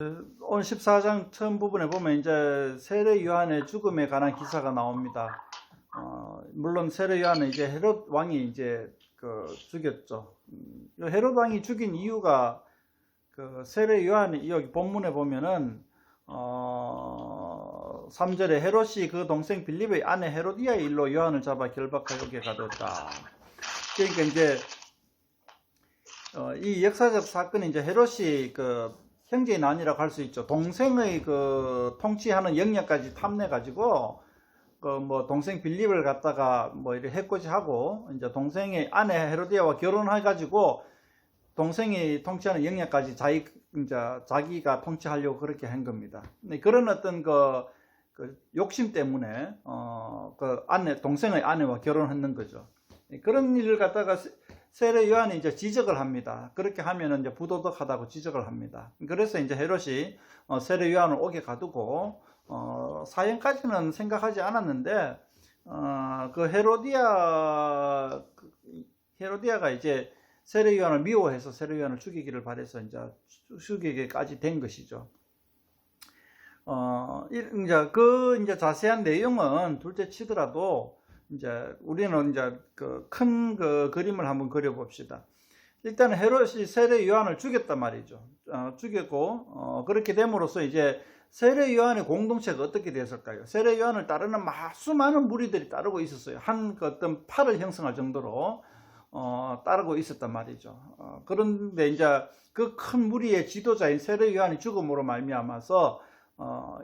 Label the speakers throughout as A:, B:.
A: 오늘 14장 처음 부분에 보면 이제 세례 요한의 죽음에 관한 기사가 나옵니다. 물론 세례 요한은 이제 헤롯 왕이 이제 죽였죠. 헤롯 왕이 죽인 이유가 세례 요한이 여기 본문에 보면은 3절에 헤롯이 그 동생 빌립의 아내 헤로디아의 일로 요한을 잡아 결박하게 가뒀다. 그러니까 이제 이 역사적 사건이 이제 헤롯이 형제의 난이라고 할 수 있죠. 동생의 통치하는 영역까지 탐내 가지고 동생 빌립을 갖다가 이렇게 해코지하고 이제 동생의 아내 헤로디아와 결혼해 가지고 동생이 통치하는 영역까지 자기가 통치하려고 그렇게 한 겁니다. 그런 어떤 욕심 때문에 동생의 아내와 결혼했는 거죠. 그런 일을 갖다가 세례 요한이 이제 지적을 합니다. 그렇게 하면은 이제 부도덕하다고 지적을 합니다. 그래서 이제 헤롯이 세례 요한을 옥에 가두고 사형까지는 생각하지 않았는데 헤로디아가 이제 세례 요한을 미워해서 세례 요한을 죽이기를 바래서 이제 죽이기까지 된 것이죠. 이제 자세한 내용은 둘째 치더라도 이제 우리는 이제 큰 그림을 한번 그려봅시다. 일단 헤롯이 세례 요한을 죽였단 말이죠. 죽였고 그렇게 됨으로써 이제 세례 요한의 공동체가 어떻게 됐을까요? 세례 요한을 따르는 수많은 무리들이 따르고 있었어요. 어떤 팔을 형성할 정도로 따르고 있었단 말이죠. 그런데 이제 그 큰 무리의 지도자인 세례 요한이 죽음으로 말미암아서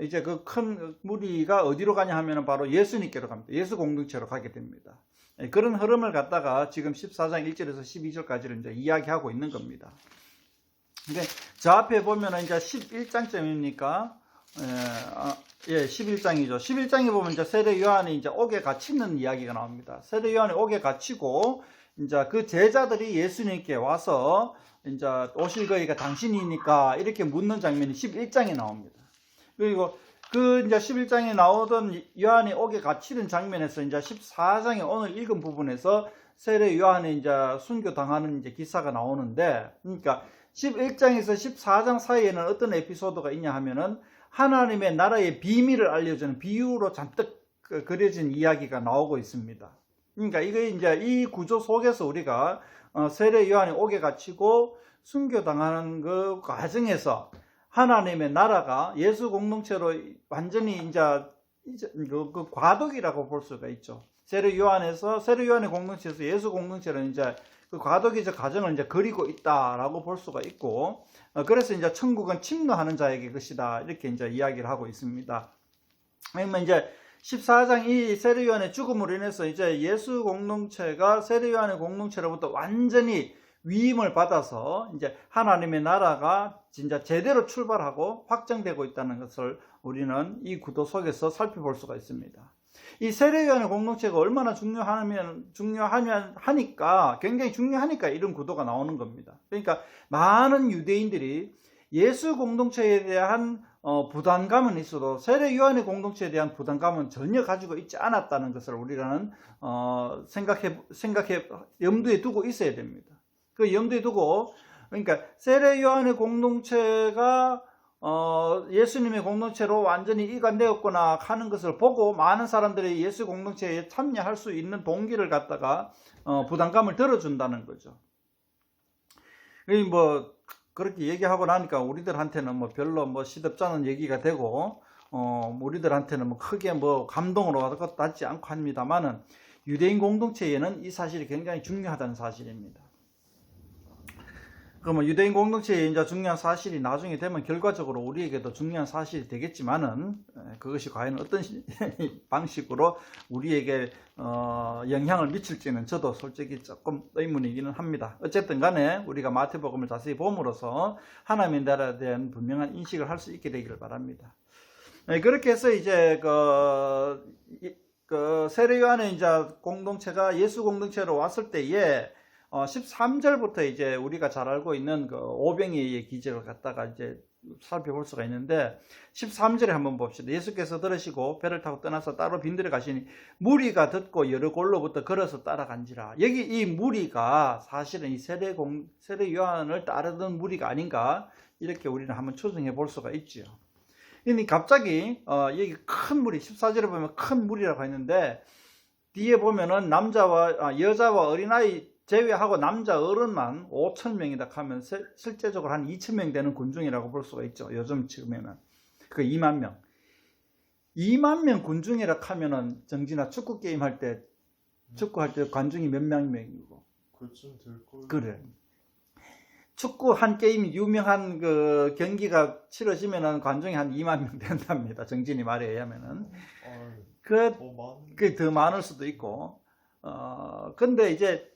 A: 이제 그 큰 무리가 어디로 가냐 하면 바로 예수님께로 갑니다. 예수 공동체로 가게 됩니다. 그런 흐름을 갖다가 지금 14장 1절에서 12절까지를 이제 이야기하고 있는 겁니다. 근데 저 앞에 보면은 이제 11장쯤이니까 11장이죠. 11장에 보면 이제 세례 요한이 이제 옥에 갇히는 이야기가 나옵니다. 세례 요한이 옥에 갇히고 이제 그 제자들이 예수님께 와서 이제 오실 거이가 당신이니까 이렇게 묻는 장면이 11장에 나옵니다. 그리고 이제 11장에 나오던 요한이 옥에 갇히는 장면에서 이제 14장에 오늘 읽은 부분에서 세례 요한이 이제 순교당하는 이제 기사가 나오는데, 그러니까 11장에서 14장 사이에는 어떤 에피소드가 있냐 하면은 하나님의 나라의 비밀을 알려주는 비유로 잔뜩 그려진 이야기가 나오고 있습니다. 그러니까 이게 이제 이 구조 속에서 우리가 세례 요한이 옥에 갇히고 순교당하는 그 과정에서 하나님의 나라가 예수 공동체로 완전히 이제 그 과도기라고 볼 수가 있죠. 세례 요한의 공동체에서 예수 공동체로 이제 그 과도기적 과정을 이제 그리고 있다라고 볼 수가 있고, 그래서 이제 천국은 침노하는 자에게 것이다 이렇게 이제 이야기를 하고 있습니다. 그러면 이제 14장 이 세례 요한의 죽음으로 인해서 이제 예수 공동체가 세례 요한의 공동체로부터 완전히 위임을 받아서 이제 하나님의 나라가 진짜 제대로 출발하고 확정되고 있다는 것을 우리는 이 구도 속에서 살펴볼 수가 있습니다. 이 세례 요한의 공동체가 얼마나 굉장히 중요하니까 이런 구도가 나오는 겁니다. 그러니까 많은 유대인들이 예수 공동체에 대한 부담감은 있어도 세례 요한의 공동체에 대한 부담감은 전혀 가지고 있지 않았다는 것을 우리는 염두에 두고 있어야 됩니다. 그 염두에 두고, 그러니까 세례 요한의 공동체가 예수님의 공동체로 완전히 이관되었구나 하는 것을 보고 많은 사람들이 예수 공동체에 참여할 수 있는 동기를 갖다가 부담감을 들어준다는 거죠. 그렇게 얘기하고 나니까 우리들한테는 별로 시덥지 않은 얘기가 되고 우리들한테는 크게 감동으로 와닿지 않고 합니다만은 유대인 공동체에는 이 사실이 굉장히 중요하다는 사실입니다. 그러면 유대인 공동체에 이제 중요한 사실이 나중에 되면 결과적으로 우리에게도 중요한 사실이 되겠지만은 그것이 과연 어떤 방식으로 우리에게 영향을 미칠지는 저도 솔직히 조금 의문이기는 합니다. 어쨌든 간에 우리가 마태복음을 자세히 봄으로써 하나님의 나라에 대한 분명한 인식을 할 수 있게 되기를 바랍니다. 그렇게 해서 이제 세례 요한의 이제 공동체가 예수 공동체로 왔을 때에 13절부터 이제 우리가 잘 알고 있는 오병이의 기적을 갖다가 이제 살펴볼 수가 있는데 13절에 한번 봅시다. 예수께서 들으시고 배를 타고 떠나서 따로 빈들에 가시니 무리가 듣고 여러 골로부터 걸어서 따라간지라. 여기 이 무리가 사실은 이 세례 요한을 따르던 무리가 아닌가, 이렇게 우리는 한번 추정해 볼 수가 있죠. 근데 갑자기 여기 큰 무리, 14절에 보면 큰 무리라고 했는데 뒤에 보면은 여자와 어린아이 제외하고 남자 어른만 5,000명이다 하면 실제적으로 한 2,000명 되는 군중이라고 볼 수가 있죠. 요즘 지금에는 그 2만 명. 2만 명 군중이라 하면은 정진아 축구 게임 할 때 축구할 때 관중이 몇 명이고.
B: 그쯤 될 걸.
A: 그래. 축구 한 게임 유명한 그 경기가 치러지면은 관중이 한 2만 명 된답니다. 정진이 말에 의하면은. 더 많을 수도 있고. 근데 이제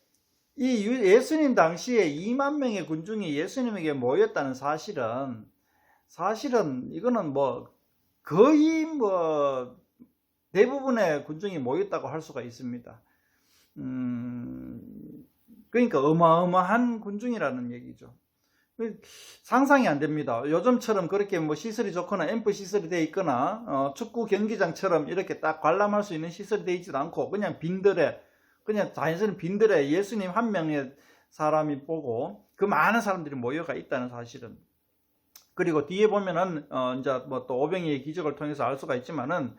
A: 이 예수님 당시에 2만 명의 군중이 예수님에게 모였다는 사실은 이거는 뭐 거의 뭐 대부분의 군중이 모였다고 할 수가 있습니다. 그러니까 어마어마한 군중이라는 얘기죠. 상상이 안 됩니다. 요즘처럼 그렇게 뭐 시설이 좋거나 앰프 시설이 되어 있거나 축구 경기장처럼 이렇게 딱 관람할 수 있는 시설이 되어 있지도 않고 그냥 빈들에, 그냥 자연스러운 빈들에 예수님 한 명의 사람이 보고 그 많은 사람들이 모여가 있다는 사실은. 그리고 뒤에 보면은 이제 뭐 또 오병이의 기적을 통해서 알 수가 있지만은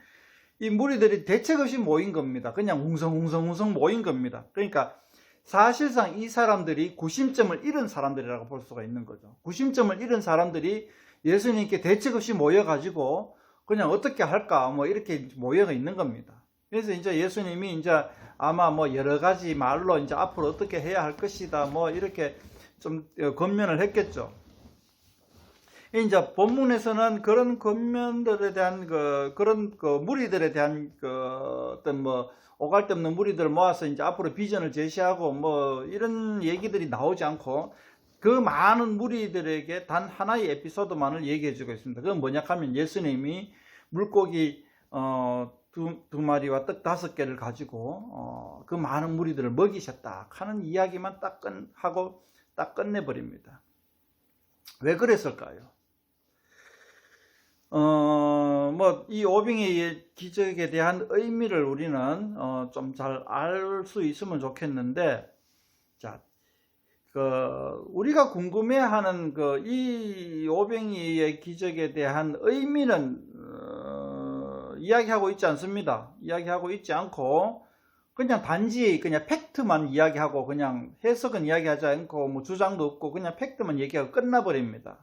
A: 이 무리들이 대책 없이 모인 겁니다. 그냥 웅성웅성 모인 겁니다. 그러니까 사실상 이 사람들이 구심점을 잃은 사람들이라고 볼 수가 있는 거죠. 구심점을 잃은 사람들이 예수님께 대책 없이 모여가지고 그냥 어떻게 할까 뭐 이렇게 모여가 있는 겁니다. 그래서 이제 예수님이 이제 아마 뭐 여러 가지 말로 이제 앞으로 어떻게 해야 할 것이다 뭐 이렇게 좀 권면을 했겠죠. 이제 본문에서는 그런 권면들에 대한 그런 무리들에 대한 어떤 뭐 오갈 데 없는 무리들을 모아서 이제 앞으로 비전을 제시하고 뭐 이런 얘기들이 나오지 않고 그 많은 무리들에게 단 하나의 에피소드만을 얘기해 주고 있습니다. 그건 뭐냐 하면 예수님이 물고기 두 마리와 떡 5개를 가지고 그 많은 무리들을 먹이셨다 하는 이야기만 딱 하고 딱 끝내버립니다. 왜 그랬을까요? 뭐 이 오병이의 기적에 대한 의미를 우리는 좀 잘 알 수 있으면 좋겠는데, 자, 우리가 궁금해하는 이 오병이의 기적에 대한 의미는 이야기하고 있지 않습니다. 이야기하고 있지 않고 그냥 단지 그냥 팩트만 이야기하고 그냥 해석은 이야기하지 않고 뭐 주장도 없고 그냥 팩트만 얘기하고 끝나버립니다.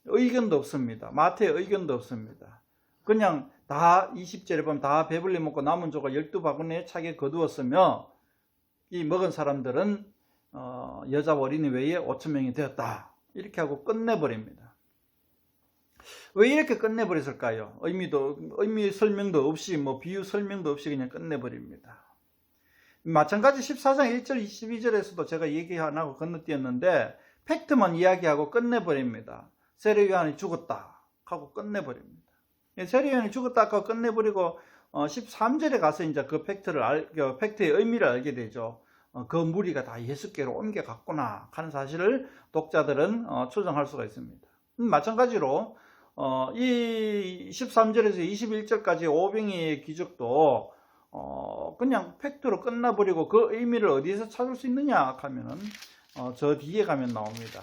A: 의견도 없습니다. 마태의 의견도 없습니다. 그냥 다 20절에 보면 다 배불리 먹고 남은 조각 12바구니에 차게 거두었으며 이 먹은 사람들은 여자 어린이 외에 5,000명이 되었다. 이렇게 하고 끝내버립니다. 왜 이렇게 끝내버렸을까요? 의미 설명도 없이 뭐 비유 설명도 없이 그냥 끝내버립니다. 마찬가지 14장 1절 22절에서도 제가 얘기 안 하고 건너뛰었는데 팩트만 이야기하고 끝내버립니다. 세례 요한이 죽었다 하고 끝내버립니다. 세례 요한이 죽었다 하고 끝내버리고 13절에 가서 이제 그 팩트의 의미를 알게 되죠. 그 무리가 다 예수께로 옮겨갔구나 하는 사실을 독자들은 추정할 수가 있습니다. 마찬가지로 이 13절에서 21절까지 오병이의 기적도 그냥 팩트로 끝나버리고 그 의미를 어디서 찾을 수 있느냐 하면은 저 뒤에 가면 나옵니다.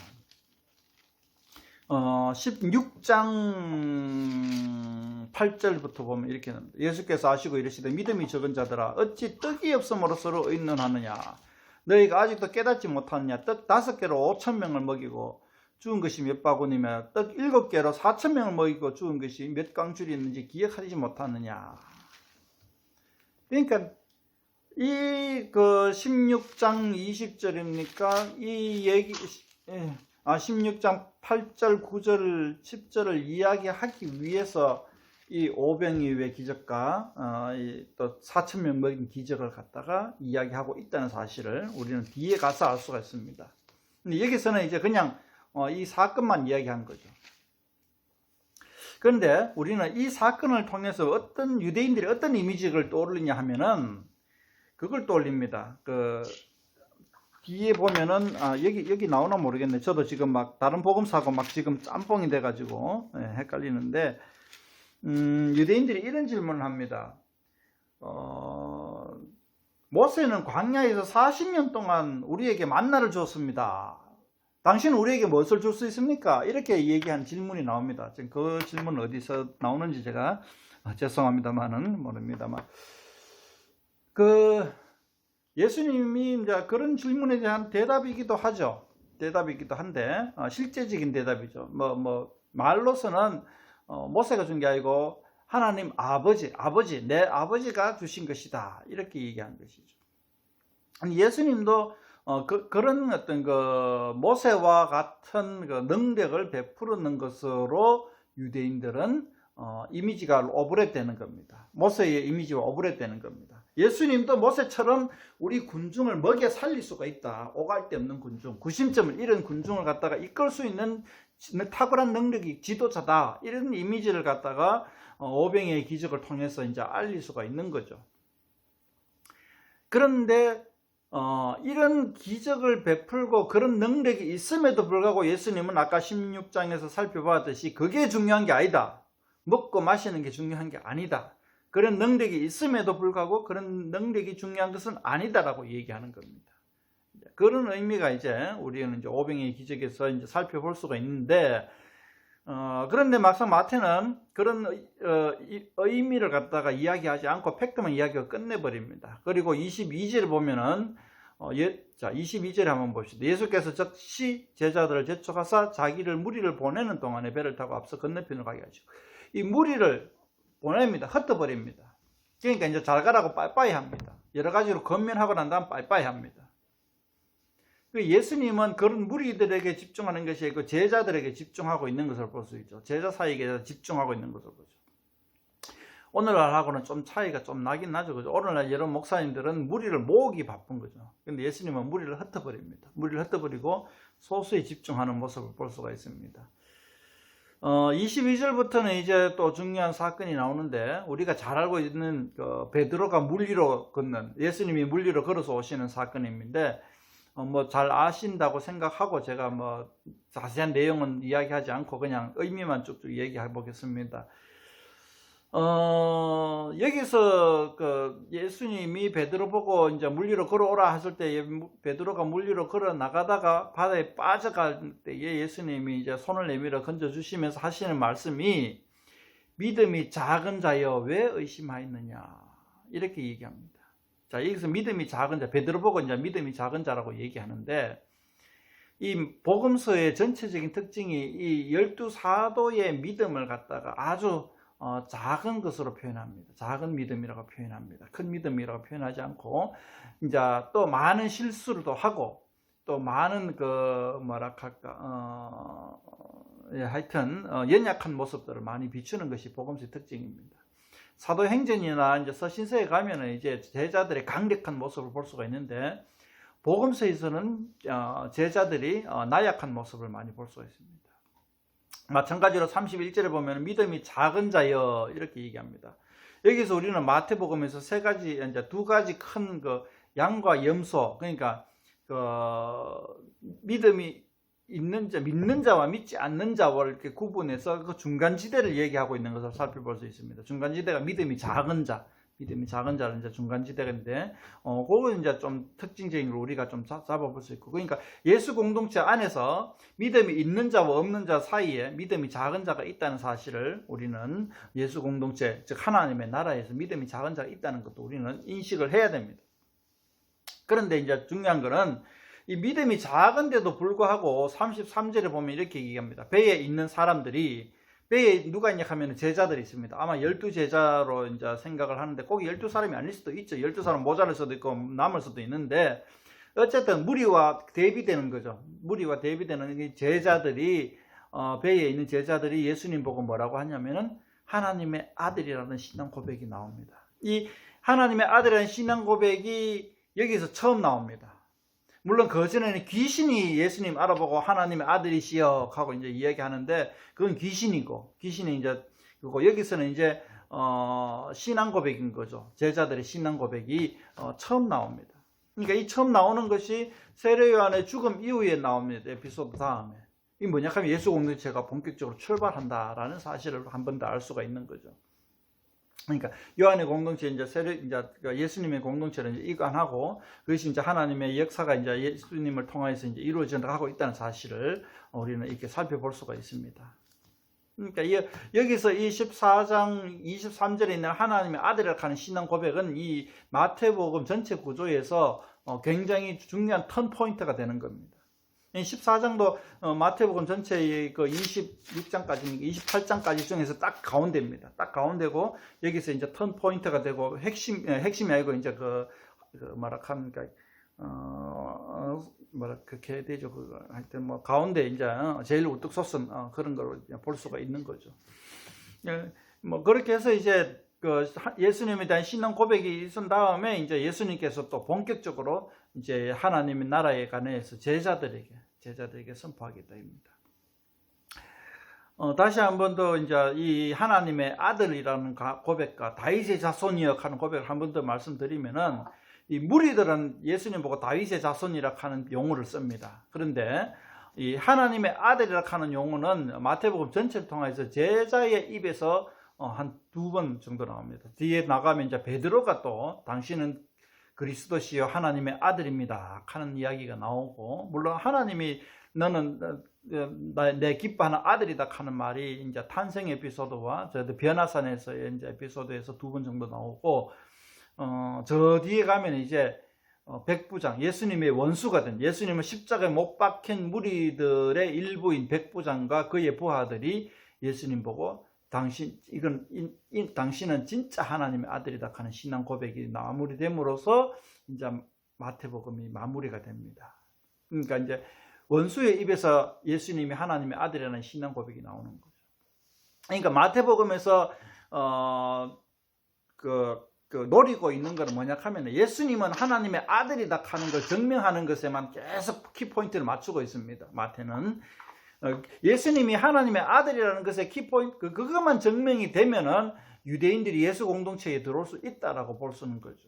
A: 16장 8절부터 보면 이렇게 합니다. 예수께서 아시고 이르시되 믿음이 적은 자들아 어찌 떡이 없음으로 서로 의논하느냐. 너희가 아직도 깨닫지 못하느냐. 떡 5개로 5,000명을 먹이고 죽은 것이 몇 바구니며 떡 7개로 4,000명을 먹이고 죽은 것이 몇 강줄이 있는지 기억하지 못하느냐. 그러니까 이 16장 20절입니까? 이 얘기 16장 8절, 9절, 10절을 이야기하기 위해서 이 오병이의 기적과 또 4,000명 먹인 기적을 갖다가 이야기하고 있다는 사실을 우리는 뒤에 가서 알 수가 있습니다. 근데 여기서는 이제 그냥 이 사건만 이야기한 거죠. 그런데 우리는 이 사건을 통해서 유대인들이 어떤 이미지를 떠올리냐 하면은 그걸 떠올립니다. 뒤에 보면은 여기 나오나 모르겠네. 저도 지금 막 다른 복음사고 막 지금 짬뽕이 돼가지고 헷갈리는데 유대인들이 이런 질문을 합니다. 모세는 광야에서 40년 동안 우리에게 만나를 주었습니다. 당신은 우리에게 무엇을 줄 수 있습니까? 이렇게 얘기한 질문이 나옵니다. 지금 그 질문은 어디서 나오는지 제가 죄송합니다만은 모릅니다만 예수님이 이제 그런 질문에 대한 대답이기도 하죠. 대답이기도 한데 실제적인 대답이죠. 말로서는 모세가 준 게 아니고 하나님 아버지 내 아버지가 주신 것이다 이렇게 얘기한 것이죠. 예수님도 그런 어떤 모세와 같은 능력을 베푸는 것으로 유대인들은 이미지가 오버랩되는 겁니다. 모세의 이미지와 오버랩되는 겁니다. 예수님도 모세처럼 우리 군중을 먹여 살릴 수가 있다. 오갈 데 없는 군중, 구심점을 잃은 군중을 갖다가 이끌 수 있는 탁월한 능력이 지도자다. 이런 이미지를 갖다가 오병이의 기적을 통해서 이제 알릴 수가 있는 거죠. 그런데 이런 기적을 베풀고 그런 능력이 있음에도 불구하고 예수님은 아까 16장에서 살펴봤듯이 그게 중요한 게 아니다. 먹고 마시는 게 중요한 게 아니다. 그런 능력이 있음에도 불구하고 그런 능력이 중요한 것은 아니다라고 얘기하는 겁니다. 그런 의미가 이제 우리는 이제 오병이의 기적에서 이제 살펴볼 수가 있는데, 그런데 막상 마태는 그런 의미를 갖다가 이야기하지 않고 팩트만 이야기가 끝내버립니다. 그리고 22절을 보면은, 22절에 한번 봅시다. 예수께서 즉시 제자들을 재촉하사 자기를 무리를 보내는 동안에 배를 타고 앞서 건너편으로 가게 하시고, 이 무리를 보냅니다. 흩어버립니다. 그러니까 이제 잘 가라고 빠이빠이 합니다. 여러 가지로 건면하고 난 다음 빠이빠이 합니다. 예수님은 그런 무리들에게 집중하는 것이 아니고 제자들에게 집중하고 있는 것을 볼 수 있죠. 제자 사이에 집중하고 있는 것을 보죠. 오늘날하고는 좀 차이가 좀 나긴 나죠. 그죠? 오늘날 여러 목사님들은 무리를 모으기 바쁜 거죠. 근데 예수님은 무리를 흩어버립니다. 무리를 흩어버리고 소수에 집중하는 모습을 볼 수가 있습니다. 22절부터는 이제 또 중요한 사건이 나오는데, 우리가 잘 알고 있는 베드로가 물리로 걷는, 예수님이 물리로 걸어서 오시는 사건인데, 잘 아신다고 생각하고 제가 자세한 내용은 이야기하지 않고 그냥 의미만 쭉쭉 얘기해 보겠습니다. 여기서 예수님이 베드로 보고 이제 물리로 걸어오라 하실 때 베드로가 물리로 걸어 나가다가 바다에 빠져갈 때에 예수님이 이제 손을 내밀어 건져 주시면서 하시는 말씀이 믿음이 작은 자여 왜 의심하였느냐 이렇게 얘기합니다. 자, 여기서 믿음이 작은 자, 베드로 보고 이제 믿음이 작은 자라고 얘기하는데, 이 복음서의 전체적인 특징이 이 12사도의 믿음을 갖다가 아주 작은 것으로 표현합니다. 작은 믿음이라고 표현합니다. 큰 믿음이라고 표현하지 않고, 이제 또 많은 실수를 또 하고, 또 많은 하여튼 연약한 모습들을 많이 비추는 것이 복음서의 특징입니다. 사도행전이나 이제 서신서에 가면은 이제 제자들의 강력한 모습을 볼 수가 있는데, 복음서에서는 제자들이 나약한 모습을 많이 볼 수가 있습니다. 마찬가지로 31절에 보면 믿음이 작은 자여 이렇게 얘기합니다. 여기서 우리는 마태복음에서 두 가지 큰 양과 염소, 그러니까 믿음이 있는 자, 믿는 자와 믿지 않는 자와 이렇게 구분해서 그 중간지대를 얘기하고 있는 것을 살펴볼 수 있습니다. 중간지대가 믿음이 작은 자는 이제 중간지대인데, 그거 이제 좀 특징적인 걸 우리가 좀 잡아볼 수 있고, 그러니까 예수 공동체 안에서 믿음이 있는 자와 없는 자 사이에 믿음이 작은 자가 있다는 사실을 우리는 예수 공동체, 즉 하나님의 나라에서 믿음이 작은 자가 있다는 것도 우리는 인식을 해야 됩니다. 그런데 이제 중요한 거는 이 믿음이 작은데도 불구하고 33절에 보면 이렇게 얘기합니다. 배에 있는 사람들이, 배에 누가 있냐 하면 제자들이 있습니다. 아마 12제자로 이제 생각을 하는데 꼭 12사람이 아닐 수도 있죠. 12사람 모자랄 수도 있고 남을 수도 있는데, 어쨌든 무리와 대비되는 거죠. 무리와 대비되는 이 제자들이, 배에 있는 제자들이 예수님 보고 뭐라고 하냐면은 하나님의 아들이라는 신앙 고백이 나옵니다. 이 하나님의 아들이라는 신앙 고백이 여기서 처음 나옵니다. 물론 그전에는 귀신이 예수님 알아보고 하나님의 아들이시여 하고 이제 이야기하는데, 그건 귀신이 이제, 그리고 여기서는 이제 신앙 고백인 거죠. 제자들의 신앙 고백이 처음 나옵니다. 그러니까 이 처음 나오는 것이 세례 요한의 죽음 이후에 나옵니다. 에피소드 다음에. 이 뭐냐 하면 예수 공동체가 본격적으로 출발한다라는 사실을 한 번 더 알 수가 있는 거죠. 그러니까 요한의 공동체 이제 예수님의 공동체를 이제 이관하고 그것이 이제 하나님의 역사가 이제 예수님을 통해서 이제 이루어져 가고 있다는 사실을 우리는 이렇게 살펴볼 수가 있습니다. 그러니까 여기서 이 14장 23절에 있는 하나님의 아들이라고 하는 신앙 고백은 이 마태복음 전체 구조에서 굉장히 중요한 턴포인트가 되는 겁니다. 14장도 마태복음 전체의 그 26장까지, 28장까지 중에서 딱 가운데입니다. 딱 가운데고, 여기서 이제 턴 포인트가 되고, 핵심이 아니고, 이제 뭐랄까, 그렇게 해야 되죠. 하여튼 뭐, 가운데 이제, 제일 우뚝 솟은, 그런 걸 볼 수가 있는 거죠. 뭐, 그렇게 해서 이제, 예수님에 대한 신앙 고백이 있은 다음에, 이제 예수님께서 또 본격적으로, 이제 하나님의 나라에 관해서 제자들에게 선포하게 됩니다. 다시 한 번 더 이제 이 하나님의 아들이라는 고백과 다윗의 자손이여 하는 고백을 한 번 더 말씀드리면은 이 무리들은 예수님 보고 다윗의 자손이라 하는 용어를 씁니다. 그런데 이 하나님의 아들이라 하는 용어는 마태복음 전체를 통해서 제자의 입에서 한 2번 정도 나옵니다. 뒤에 나가면 이제 베드로가 또 당신은 그리스도시요 하나님의 아들입니다 하는 이야기가 나오고, 물론 하나님이 너는 내 기뻐하는 아들이다 하는 말이 이제 탄생 에피소드와 저도 변화산에서의 이제 에피소드에서 2번 정도 나오고, 저 뒤에 가면 이제 백부장, 예수님의 원수가 된, 예수님을 십자가에 못 박힌 무리들의 일부인 백부장과 그의 부하들이 예수님 보고 당신은 진짜 하나님의 아들이다 하는 신앙 고백이 마무리됨으로써 이제 마태복음이 마무리가 됩니다. 그러니까 이제 원수의 입에서 예수님이 하나님의 아들이라는 신앙 고백이 나오는 거죠. 그러니까 마태복음에서 노리고 있는 것은 뭐냐 하면 예수님은 하나님의 아들이다 하는 걸 증명하는 것에만 계속 키포인트를 맞추고 있습니다. 마태는 예수님이 하나님의 아들이라는 것의 키포인트, 그것만 증명이 되면은 유대인들이 예수 공동체에 들어올 수 있다라고 볼 수 있는 거죠.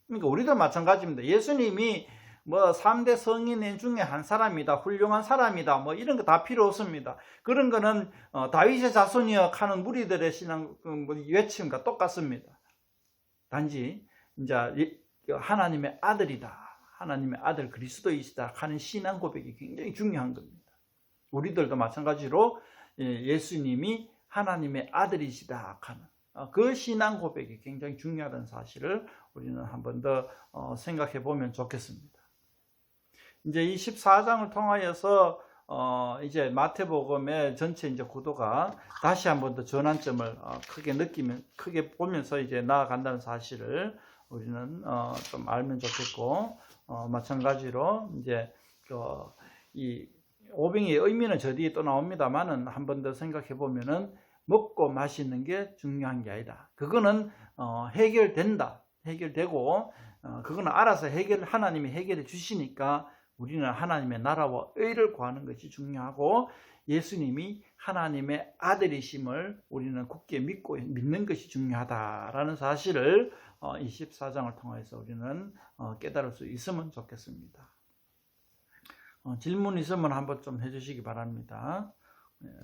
A: 그러니까 우리도 마찬가지입니다. 예수님이 뭐 3대 성인 중에 한 사람이다, 훌륭한 사람이다, 뭐 이런 거 다 필요 없습니다. 그런 거는 다윗의 자손이여 하는 무리들의 신앙 외침과 똑같습니다. 단지 이제 하나님의 아들이다, 하나님의 아들 그리스도이시다 하는 신앙 고백이 굉장히 중요한 겁니다. 우리들도 마찬가지로 예수님이 하나님의 아들이시다 하는 그 신앙 고백이 굉장히 중요하다는 사실을 우리는 한 번 더 생각해 보면 좋겠습니다. 이제 이 14장을 통하여서 이제 마태복음의 전체 이제 구도가 다시 한 번 더 전환점을 크게 보면서 이제 나아간다는 사실을 우리는 좀 알면 좋겠고, 마찬가지로 이제 이 오병이의 의미는 저 뒤에 또 나옵니다만은 한 번 더 생각해 보면은 먹고 마시는 게 중요한 게 아니다. 그거는 해결되고 그거는 알아서 하나님이 해결해 주시니까 우리는 하나님의 나라와 의를 구하는 것이 중요하고, 예수님이 하나님의 아들이심을 우리는 굳게 믿는 것이 중요하다라는 사실을 이 14장을 통해서 우리는 깨달을 수 있으면 좋겠습니다. 질문 있으면 한번 좀 해주시기 바랍니다.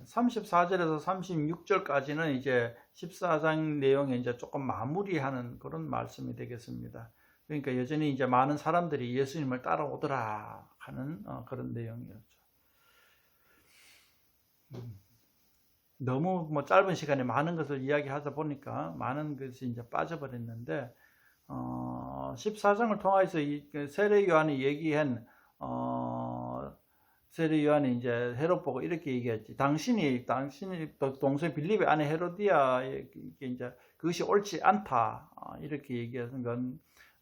A: 34절에서 36절까지는 이제 14장 내용에 이제 조금 마무리하는 그런 말씀이 되겠습니다. 그러니까 여전히 이제 많은 사람들이 예수님을 따라오더라 하는 그런 내용이었죠. 너무 뭐 짧은 시간에 많은 것을 이야기하다 보니까 많은 것이 이제 빠져버렸는데, 14장을 통해서 이 세례 요한이 얘기한 세례 요한이 이제 헤롯 보고 이렇게 얘기했지. 당신이 동생 빌립의 아내 헤로디아에게 이제 그것이 옳지 않다, 이렇게 얘기하는 건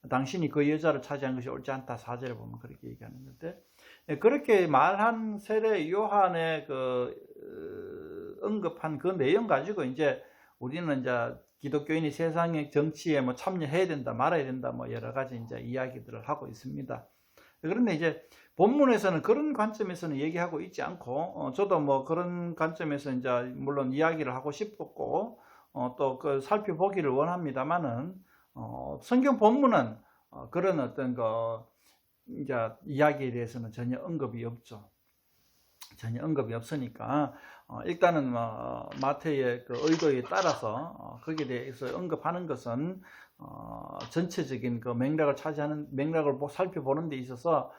A: 당신이 그 여자를 차지한 것이 옳지 않다. 4절에 보면 그렇게 얘기하는 건데, 그렇게 말한 세례 요한의 언급한 그 내용 가지고 이제 우리는 이제 기독교인이 세상의 정치에 뭐 참여해야 된다, 말아야 된다, 뭐 여러 가지 이제 이야기들을 하고 있습니다. 그런데 이제 본문에서는 그런 관점에서는 얘기하고 있지 않고, 저도 뭐 그런 관점에서 이제 물론 이야기를 하고 싶었고, 또 살펴보기를 원합니다만은, 성경 본문은 그런 어떤 이제 이야기에 대해서는 전혀 언급이 없죠. 전혀 언급이 없으니까 일단은 마태의 그 의도에 따라서 거기에 대해서 언급하는 것은 전체적인 그 맥락을 살펴보는 데 있어서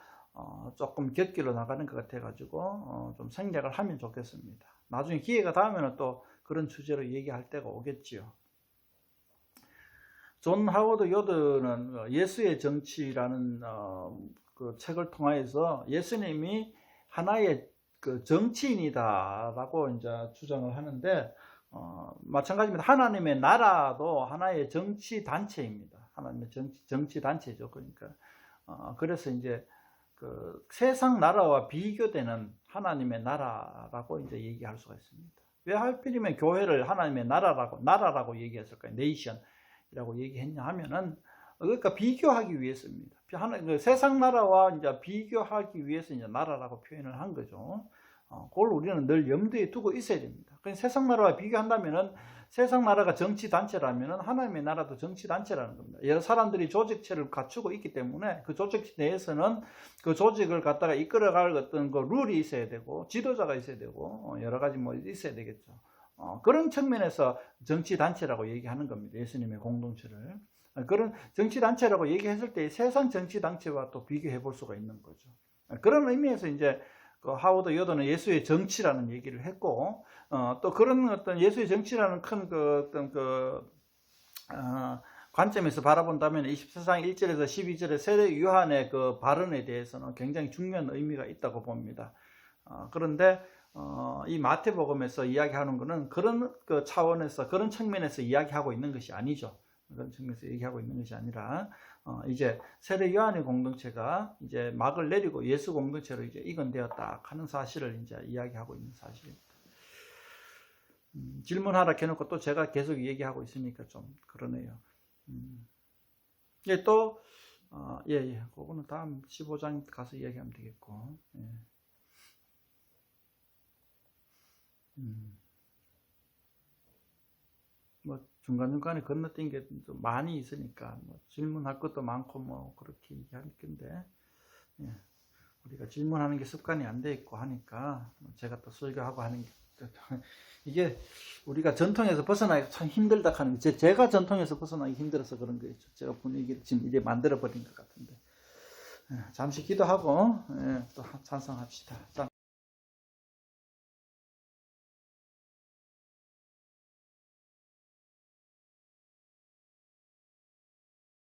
A: 조금 곁길로 나가는 것 같아 가지고 좀 생략을 하면 좋겠습니다. 나중에 기회가 닿으면 또 그런 주제로 얘기할 때가 오겠지요. 존 하워드 요드는 예수의 정치라는 그 책을 통하여서 예수님이 하나의 그 정치인이다라고 이제 주장을 하는데, 마찬가지입니다. 하나님의 나라도 하나의 정치 단체입니다. 하나님의 정치 단체죠. 그러니까 그래서 이제 그 세상 나라와 비교되는 하나님의 나라라고 이제 얘기할 수가 있습니다. 왜 하필이면 교회를 하나님의 나라라고 얘기했을까요? 네이션이라고 얘기했냐 하면은, 그러니까 비교하기 위해서입니다. 세상 나라와 이제 비교하기 위해서 이제 나라라고 표현을 한 거죠. 그걸 우리는 늘 염두에 두고 있어야 됩니다. 그러니까 세상 나라와 비교한다면은, 세상 나라가 정치 단체라면은 하나님의 나라도 정치 단체라는 겁니다. 여러 사람들이 조직체를 갖추고 있기 때문에 그 조직 내에서는 그 조직을 갖다가 이끌어갈 어떤 그 룰이 있어야 되고, 지도자가 있어야 되고, 여러 가지 뭐 있어야 되겠죠. 그런 측면에서 정치 단체라고 얘기하는 겁니다. 예수님의 공동체를. 그런 정치단체라고 얘기했을 때 세상 정치단체와 또 비교해 볼 수가 있는 거죠. 그런 의미에서 이제 그 하워드 요드는 예수의 정치라는 얘기를 했고, 또 그런 어떤 예수의 정치라는 큰 관점에서 바라본다면 24장 1절에서 12절의 세례 요한의 그 발언에 대해서는 굉장히 중요한 의미가 있다고 봅니다. 그런데 이 마태복음에서 이야기하는 것은 그런 그 차원에서, 그런 측면에서 이야기하고 있는 것이 아니죠. 그런 측면에서 얘기하고 있는 것이 아니라 이제 세례 요한의 공동체가 이제 막을 내리고 예수 공동체로 이제 이건되었다 하는 사실을 이제 이야기하고 있는 사실입니다. 질문하라 해놓고 또 제가 계속 얘기하고 있으니까 좀 그러네요. 예, 또 그거는 다음 15장 가서 이야기하면 되겠고. 예. 뭐 중간중간에 건너뛴 게 좀 많이 있으니까 뭐 질문할 것도 많고 뭐 그렇게 얘기할 건데, 우리가 질문하는 게 습관이 안 돼 있고 하니까 제가 또 설교하고 하는 게 이게 우리가 전통에서 벗어나기 참 힘들다 하는 게, 제가 전통에서 벗어나기 힘들어서 그런 거죠. 제가 분위기를 지금 이제 만들어 버린 것 같은데. 잠시 기도하고 또 찬성합시다. 자,